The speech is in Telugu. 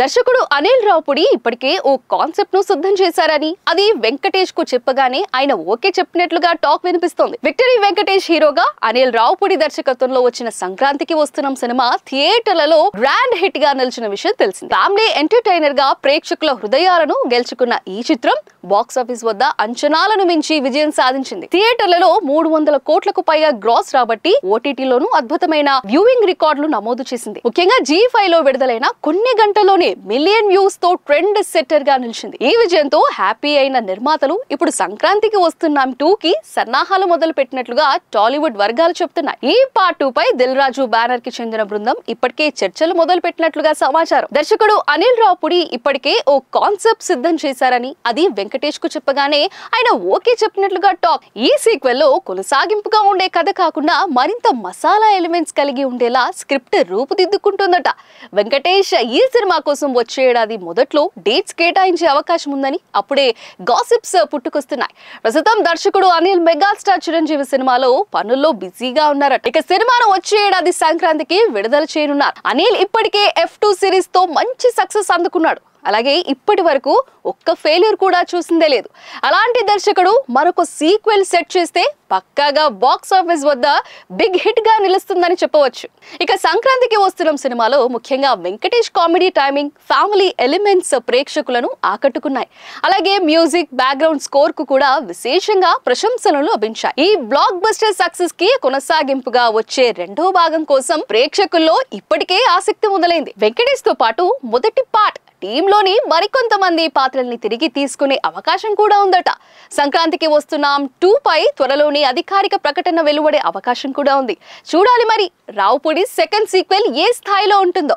దర్శకుడు అనిల్ రావుపుడి ఇప్పటికే ఓ కాన్సెప్ట్ ను సిద్ధం చేశారని అది వెంకటేష్ కు చెప్పగానే ఆయన ఓకే చెప్పినట్లుగా టాక్ వినిపిస్తోంది. విక్టరీ వెంకటేష్ హీరోగా అనిల్ రావుపుడి దర్శకత్వంలో వచ్చిన సంక్రాంతికి వస్తున్నాం సినిమా థియేటర్లలో గ్రాండ్ హిట్ గా నిలిచిన విషయం తెలిసింది. ఫ్యామిలీ ఎంటర్టైనర్ గా ప్రేక్షకుల హృదయాలను గెలుచుకున్న ఈ చిత్రం బాక్సాఫీస్ వద్ద అంచనాలను మించి విజయం సాధించింది. థియేటర్లలో 300 కోట్లకు పైగా గ్రాస్ రాబట్టి ఓటీటీలోనూ అద్భుతమైన వ్యూయింగ్ రికార్డులు నమోదు చేసింది. ముఖ్యంగా G5 లో విడుదలైన కొన్ని గంటల్లోనే మిలియన్ వ్యూస్ తో ట్రెండ్ సెట్టర్ గా నిలిచింది. ఈ విజయంతో హ్యాపీ అయిన నిర్మాతలు ఇప్పుడు సంక్రాంతికి వస్తున్నాం 2 కి సన్నాహాలు మొదలు పెట్టినట్లుగా టాలీవుడ్ వర్గాలు చెప్తున్నాయి. ఈ పార్ట్ 2 పై దిల్ రాజు బ్యానర్ కి చెందిన బృందం ఇప్పటికే చర్చలు మొదలు పెట్టినట్లుగా సమాచారం. దర్శకుడు అనిల్ రావుపుడి ఇప్పటికే ఓ కాన్సెప్ట్ సిద్ధం చేశారని అది వెంకటేష్ కు చెప్పగానే ఆయన ఓకే చెప్పినట్లుగా టాక్. ఈ సీక్వెల్ లో కొనసాగింపుగా ఉండే కథ కాకుండా మరింత మసాలా ఎలిమెంట్స్ కలిగి ఉండేలా స్క్రిప్ట్ రూపుదిద్దుకుంటుందట. వెంకటేష్ ఈ సినిమా కోసం వచ్చే ఏడాది మొదట్లో డేట్స్ కేటాయించే అవకాశం ఉందని అప్పుడే గాసిప్స్ పుట్టుకొస్తున్నాయి. ప్రస్తుతం దర్శకుడు అనిల్ మెగాస్టార్ చిరంజీవి సినిమాలో పనుల్లో బిజీగా ఉన్నారట. ఇక సినిమాను వచ్చే ఏడాది సంక్రాంతికి విడుదల చేయనున్నారు. అనిల్ ఇప్పటికే F2 సిరీస్ తో మంచి సక్సెస్ అందుకున్నాడు. అలాగే ఇప్పటి వరకు ఒక్క ఫెయిల్యూర్ కూడా చూసిందే లేదు. అలాంటి దర్శకుడు మరొక సీక్వెల్ సెట్ చేస్తే పక్కాగా బాక్స్ ఆఫీస్ వద్ద బిగ్ హిట్ గా నిలుస్తుందని చెప్పవచ్చు. ఇక సంక్రాంతికి వస్తున్న సినిమాలో ముఖ్యంగా Venkatesh comedy timing, family elements ప్రేక్షకులను ఆకట్టుకున్నాయి. అలాగే మ్యూజిక్, బ్యాక్గ్రౌండ్ స్కోర్ కు కూడా విశేషంగా ప్రశంసలు లభించాయి. ఈ బ్లాక్ బస్టర్ సక్సెస్ కి కొనసాగింపుగా వచ్చే రెండో భాగం కోసం ప్రేక్షకుల్లో ఇప్పటికే ఆసక్తి మొదలైంది. వెంకటేష్ తో పాటు మొదటి పార్ట్ టీంలోని మరికొంతమంది పాత్రల్ని తిరిగి తీసుకునే అవకాశం కూడా ఉందట. సంక్రాంతికి వస్తున్నాం 2 పై త్వరలోనే అధికారిక ప్రకటన వెలువడే అవకాశం కూడా ఉంది. చూడాలి మరి రావుపుడి సెకండ్ సీక్వెల్ ఏ స్థాయిలో ఉంటుందో.